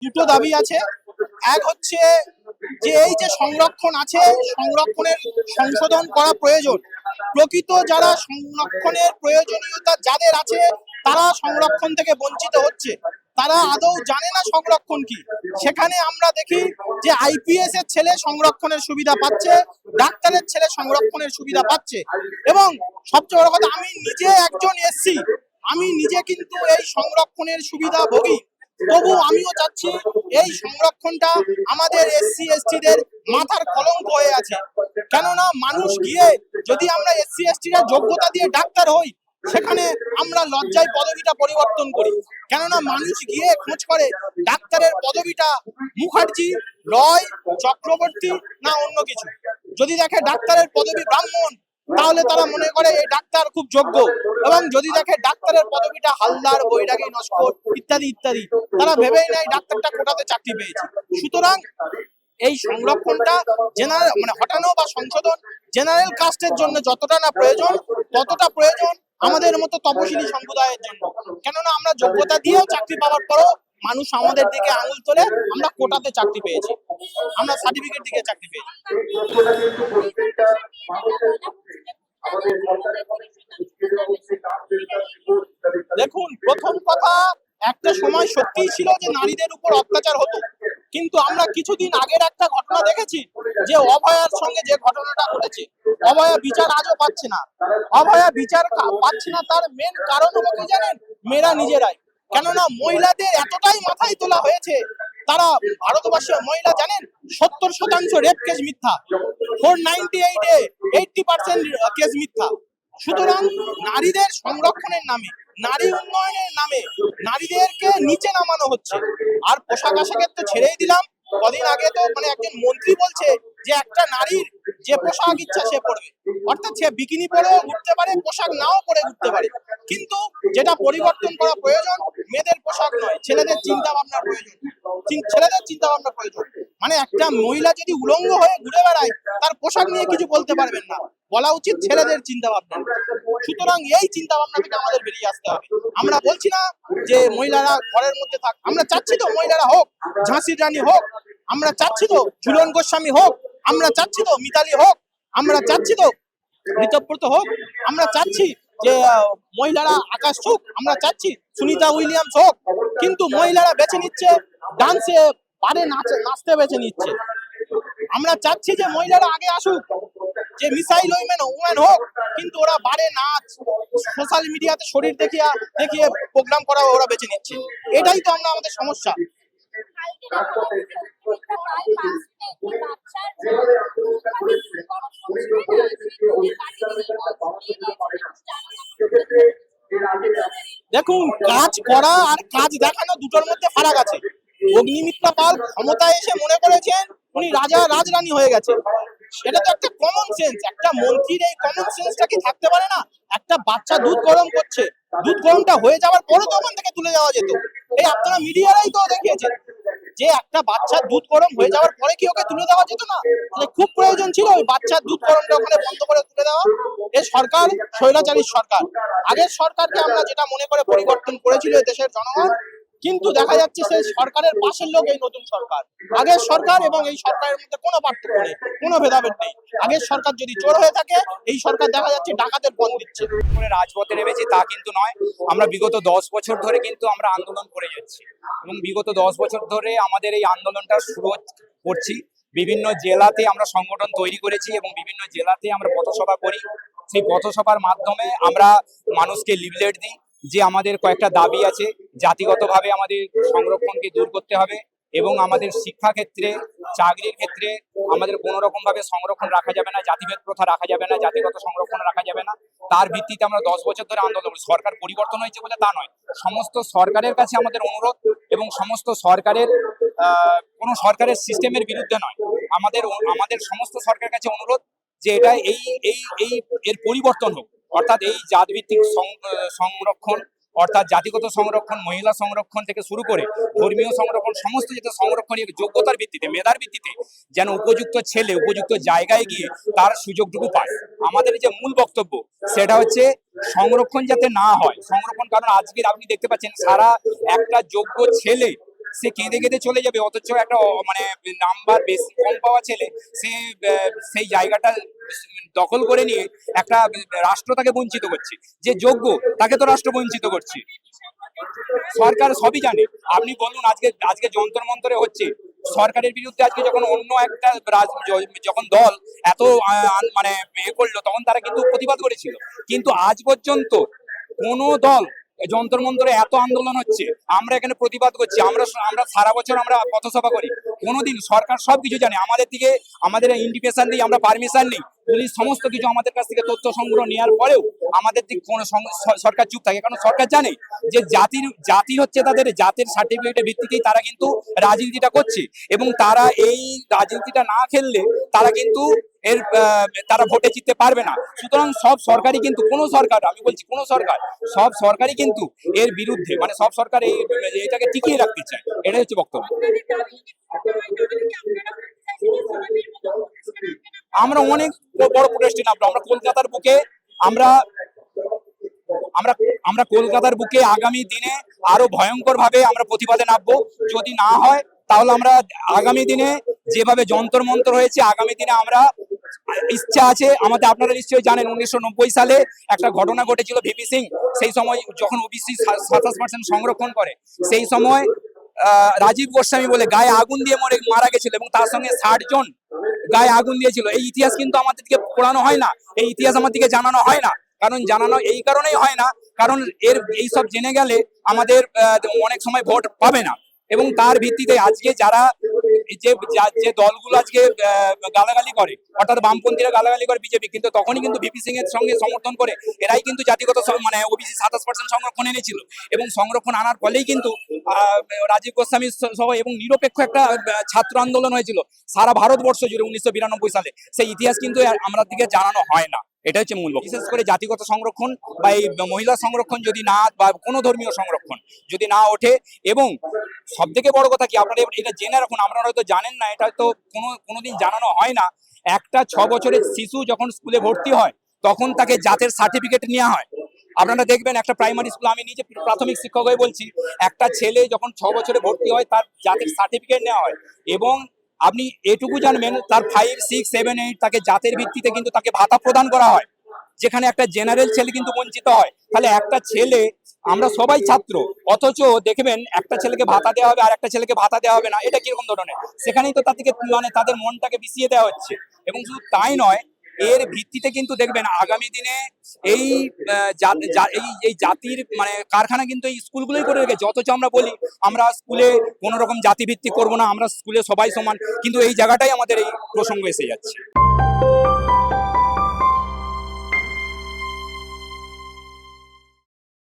দুটো দাবি আছে। এক হচ্ছে যে এই যে সংরক্ষণ আছে, সংরক্ষণের সংশোধন করা প্রয়োজন। প্রকৃত যারা সংরক্ষণের প্রয়োজনীয়তা যাদের আছে তারা সংরক্ষণ থেকে বঞ্চিত হচ্ছে, তারা আদৌ জানে না সংরক্ষণ কি। সেখানে আমরা দেখি যে আইপিএস এর ছেলে সংরক্ষণের সুবিধা পাচ্ছে, ডাক্তারের ছেলে সংরক্ষণের সুবিধা পাচ্ছে। এবং সবচেয়ে বড় কথা, আমি নিজে একজন এসসি, আমি নিজে কিন্তু এই সংরক্ষণের সুবিধা ভোগী। তবু আমিও চাচ্ছি এই সংরক্ষণটা আমাদের এসসি এসটিদের মাথার কলঙ্ক হয়ে আছে। কেননা মানুষ গিয়ে যদি আমরা এসসি এসটির যোগ্যতা দিয়ে ডাক্তার হই, সেখানে আমরা লজ্জায় পদবিটা পরিবর্তন করি। কেননা মানুষ গিয়ে খোঁজ করে ডাক্তারের পদবিটা মুখার্জি, রয়, চক্রবর্তী না অন্য কিছু। যদি দেখে ডাক্তারের পদবি ব্রাহ্মণ, তাহলে তারা মনে করে এই ডাক্তার খুব যোগ্য। এবং যদি দেখে ডাক্তারের পদবিটা হালদার, বৈরাগী, নস্কর ইত্যাদি ইত্যাদি, তারা ভেবেই নেয় ডাক্তারটা কোটাতে চাকরি পেয়েছে। সুতরাং এই সংরক্ষণটা জেনারেল হটানো বা সংশোধন জেনারেল কাস্টের জন্য যতটা না প্রয়োজন, ততটা প্রয়োজন আমাদের মতো তপশিলি সম্প্রদায়ের জন্য। কেননা আমরা যোগ্যতা দিয়েও চাকরি পাওয়ার পরও মানুষ আমাদের দিকে আঙুল তোলে আমরা কোটাতে চাকরি পেয়েছি, আমরা সার্টিফিকেট দিয়ে চাকরি পেয়েছি। দেখুন, প্রথম কথা, একটা সময় সত্যিই ছিল যে নারীদের উপর অত্যাচার হতো, কিন্তু আমরা কিছুদিন আগের একটা ঘটনা দেখেছি যে অভয়ার সঙ্গে যে ঘটনাটা ঘটেছে, অভয়া বিচার আজও পাচ্ছে না। অভয়া বিচার পাচ্ছে না, তার মেন কারণ হলো কি জানেন? মেয়েরা নিজেরাই। কেননা মহিলাদের এতটাই মাথায় তোলা হয়েছে, তারা ভারতবর্ষের মহিলা জানেন 70% রেপ কেস মিথ্যা, 498 80% কেস মিথ্যা। সুতরাং নারীদের সংরক্ষণের নামে, নারী উন্নয়নের নামে নারীদেরকে নিচে নামানো হচ্ছে। আর পোশাক আশাকের তো ছেড়েই দিলাম। কদিন আগে তো একজন মন্ত্রী বলছে যে একটা নারীর যে পোশাক ইচ্ছা সে পরবে, অর্থাৎ সে বিকিনি পরেও ঘুরতে পারে, পোশাক নাও পরে ঘুরতে পারে। কিন্তু যেটা পরিবর্তন করা প্রয়োজন, মেয়েদের পোশাক নয়, ছেলেদের চিন্তা ভাবনার প্রয়োজন। ছেলেদের চিন্তা ভাবনা প্রয়োজন। একটা মহিলা যদি উলঙ্গ হয়ে ঘুরে বেড়ায়, তার পোশাক নিয়ে কিছু বলতে পারবেন না, বলা উচিত ছেলেদের চিন্তা ভাবনা। সুতরাং এই চিন্তা ভাবনা থেকে আমাদের বেরিয়ে আসতে হবে। আমরা বলছি না যে মহিলারা ঘরের মধ্যে থাক, আমরা চাচ্ছি তো মহিলারা হোক, ঝাঁসির রানী হোক, আমরা চাচ্ছি তো ঝুলন গোস্বামী হোক, আমরা চাচ্ছি তো মিতালি হোক, আমরা চাচ্ছি তো ঋতব্রত হোক, আমরা চাচ্ছি যে মহিলারা আকাশ হোক, আমরা চাচ্ছি সুনিতা উইলিয়ামস হোক। কিন্তু মহিলারা বেছে নিচ্ছে ডান্সে, পারে নাচতে বেছে নিচ্ছে। আমরা চাচ্ছি যে মহিলারা আগে আসুক, যে মিসাইল ওমেন হোক, কিন্তু ওরা বারে নাচ, সোশ্যাল মিডিয়াতে শরীর দেখিয়ে দেখিয়ে প্রোগ্রাম করা ওরা বেছে নিচ্ছে। এটাই তো আমাদের সমস্যা। দেখুন, কাজ করা আর কাজ দেখানো দুটোর মধ্যে ফারাক আছে। অগ্নিমিত্রা পাল ক্ষমতায় এসে মনে করেছেন উনি রাজা রাজরানী হয়ে গেছে। সেটা তো একটা কমন সেন্স। একটা মন্ত্রীর এই কমন সেন্সটা কি থাকতে পারে না? একটা বাচ্চা দুধ গরম করছে, দুধ গরমটা হয়ে যাওয়ার পরে তো ওখান থেকে তুলে যাওয়া যেত। এই আপনারা মিডিয়ারাই তো দেখিয়েছেন যে একটা বাচ্চার দুধ গরম হয়ে যাওয়ার পরে কি ওকে তুলে দেওয়া যেত না? তাহলে খুব প্রয়োজন ছিল ওই বাচ্চার দুধ গরমটা ওখানে বন্ধ করে তুলে দেওয়া। এই সরকার স্বৈরাচারী সরকার। আগের সরকারকে আমরা যেটা মনে করে পরিবর্তন করেছিল দেশের জনগণ, কিন্তু দেখা যাচ্ছে সেই সরকারের পাশের লোক এই নতুন সরকার। আগের সরকার এবং এই সরকারের মধ্যে কোনো পার্থক্য নেই, কোনো ভেদাভেদ নেই। আগের সরকার যদি চোর হয়ে থাকে, এই সরকার দেখা যাচ্ছে ডাকাতের পণ দিচ্ছে। রাজপথে নেমেছি তা কিন্তু নয়, আমরা বিগত 10 বছর ধরে কিন্তু আমরা আন্দোলন করে যাচ্ছি এবং বিগত 10 বছর ধরে আমাদের এই আন্দোলনটা শুরু করছি। বিভিন্ন জেলাতে আমরা সংগঠন তৈরি করেছি এবং বিভিন্ন জেলাতে আমরা পথসভা করি। সেই পথসভার মাধ্যমে আমরা মানুষকে লিফলেট দিই যে আমাদের কয়েকটা দাবি আছে। জাতিগতভাবে আমাদের সংরক্ষণকে দূর করতে হবে এবং আমাদের শিক্ষা ক্ষেত্রে, চাকরির ক্ষেত্রে আমাদের কোনো রকম ভাবে সংরক্ষণ রাখা যাবে না, জাতিভেদ প্রথা রাখা যাবে না, জাতিগত সংরক্ষণ রাখা যাবে না। তার ভিত্তিতে আমরা 10 বছর ধরে আন্দোলন করি। সরকার পরিবর্তন হয়েছে বলে তা নয়, সমস্ত সরকারের কাছে আমাদের অনুরোধ এবং সমস্ত সরকারের কোনো সরকারের সিস্টেমের বিরুদ্ধে নয়, আমাদের সমস্ত সরকারের কাছে অনুরোধ যে এটা এর পরিবর্তন হোক। অর্থাৎ এই জাতভিত্তিক সংরক্ষণ, অর্থাৎ জাতিগত সংরক্ষণ, মহিলা সংরক্ষণ থেকে শুরু করে ধর্মীয় সংরক্ষণ, সমস্ত যেটা সংরক্ষণ যোগ্যতার ভিত্তিতে, মেধার ভিত্তিতে যেন উপযুক্ত ছেলে উপযুক্ত জায়গায় গিয়ে তার সুযোগটুকু পায়। আমাদের যে মূল বক্তব্য সেটা হচ্ছে সংরক্ষণ যাতে না হয়। সংরক্ষণ, কারণ আজকের আপনি দেখতে পাচ্ছেন সারা একটা যোগ্য ছেলে সে কেঁদে কেঁদে চলে যাবে, অথচ একটা মানে নাম্বার বেশি কম পাওয়া ছেলে সে সেই জায়গাটা দখল করে নিয়ে একটা রাষ্ট্র তাকে বঞ্চিত করছে, যে যোগ্য তাকে তো রাষ্ট্র বঞ্চিত করছে। সরকার সবই জানে। আপনি বলুন, আজকে আজকে যন্তর মন্তরে হচ্ছে সরকারের বিরুদ্ধে, আজকে যখন অন্য একটা যখন দল এত মানে করলো, তখন তারা কিন্তু প্রতিবাদ করেছিল, কিন্তু আজ পর্যন্ত কোনো দল যন্তর মন্তরে এত আন্দোলন হচ্ছে, আমরা এখানে প্রতিবাদ করছি, আমরা আমরা সারা বছর আমরা পথসভা করি, কোনোদিন সরকার সবকিছু জানে, আমাদের দিকে আমাদের ইন্ডিকেশন দিই, আমরা পারমিশন নিই, পুলিশ সমস্ত কিছু আমাদের কাছ থেকে তথ্য সংগ্রহ নেওয়ার পরেও আমাদের দিক কোনো সরকার চুপ থাকে, কারণ সরকার জানে যে জাতি হচ্ছে তাদের জাতের সার্টিফিকেটের ভিত্তিতেই তারা কিন্তু রাজনীতিটা করছে, এবং তারা এই রাজনীতিটা না খেললে তারা কিন্তু তারা ভোটে জিততে পারবে না। সুতরাং সব সরকারই কিন্তু, কোনো সরকার, আমি বলছি কোনো সরকার, সব সরকারই কিন্তু এর বিরুদ্ধে, মানে সব সরকার এটাকে টিকিয়ে রাখতে চায়, এটাই হচ্ছে বক্তব্য। আমরা অনেক বড় প্রোটেস্টে নামবো, আমরা কলকাতার বুকে, আমরা আমরা আমরা কলকাতার বুকে আগামী দিনে আরো ভয়ঙ্কর ভাবে আমরা প্রতিবাদে নামবো। যদি না হয় তাহলে আমরা আগামী দিনে যেভাবে যন্তর মন্তর হয়েছে, আগামী দিনে আমরা ইচ্ছা আছে আমাদের, আপনারা নিশ্চয়ই জানেন 1990 সালে একটা ঘটনা ঘটেছিল ভিপি সিং, সেই সময় যখন ওবিসি 27% সংরক্ষণ করে, সেই সময় রাজীব গোস্বামী বলে গায়ে আগুন দিয়ে মারা গেছিল, এবং তার সঙ্গে 60 জন গায়ে আগুন দিয়েছিল। এই ইতিহাস কিন্তু আমাদেরকে পড়ানো হয় না, এই ইতিহাস আমাদেরকে জানানো হয় না, কারণ জানানো এই কারণেই হয় না, কারণ এইসব জেনে গেলে আমাদের অনেক সময় ভোট পাবে না, এবং তার ভিত্তিতে আজকে যারা যে দলগুলো আজকে গালাগালি করে, অর্থাৎ বামপন্থীরা গালাগালি করে বিজেপি, কিন্তু তখনই কিন্তু ভিপি সিং এর সঙ্গে সমর্থন করে এরাই কিন্তু জাতিগত মানে ওবিসি 27% সংরক্ষণ এনেছিল, এবং সংরক্ষণ আনার ফলেই কিন্তু রাজীব গোস্বামী সহ এবং নিরপেক্ষ একটা ছাত্র আন্দোলন হয়েছিল সারা ভারতবর্ষ জুড়ে 1992 সালে। সেই ইতিহাস কিন্তু আমরা দিকে জানানো হয় না, এটা হচ্ছে মূল। বিশেষ করে জাতিগত সংরক্ষণ বা এই মহিলা সংরক্ষণ যদি না, বা কোনো ধর্মীয় সংরক্ষণ যদি না ওঠে, এবং সব থেকে বড় কথা কি, আপনারা এটা জেনে রাখুন, আপনারা হয়তো জানেন না, এটা তো কোনোদিন জানানো হয় না, একটা 6 বছরের শিশু যখন স্কুলে ভর্তি হয় তখন তাকে জাতের সার্টিফিকেট নেওয়া হয়। আপনারা দেখবেন একটা প্রাইমারি স্কুল, আমি নিজে প্রাথমিক শিক্ষক হয়ে বলছি, একটা ছেলে যখন 6 বছরে ভর্তি হয় তার জাতের সার্টিফিকেট নেওয়া হয়, এবং আপনি এটুকু জানবেন তার 5, 6, 7, 8 তাকে জাতের ভিত্তিতে কিন্তু তাকে ভাতা প্রদান করা হয়, যেখানে একটা জেনারেল ছেলে কিন্তু বঞ্চিত হয়। তাহলে একটা ছেলে, আমরা সবাই ছাত্র, অথচ দেখবেন একটা ছেলেকে ভাতা দেওয়া হবে আর একটা ছেলেকে ভাতা দেওয়া হবে না, এটা কিরকম ধরনের? সেখানেই তো তাদেরকে মানে তাদের মনটাকে বিষিয়ে দেওয়া হচ্ছে। এবং শুধু তাই নয়, এর ভিত্তিতে কিন্তু দেখবেন আগামী দিনে এই এই জাতির মানে কারখানা কিন্তু এই স্কুলগুলোই করে রেখেছে, অথচ আমরা বলি আমরা স্কুলে কোনো রকম জাতি ভিত্তিক করবো না, আমরা স্কুলে সবাই সমান, কিন্তু এই জায়গাটাই আমাদের এই প্রসঙ্গ এসে যাচ্ছে।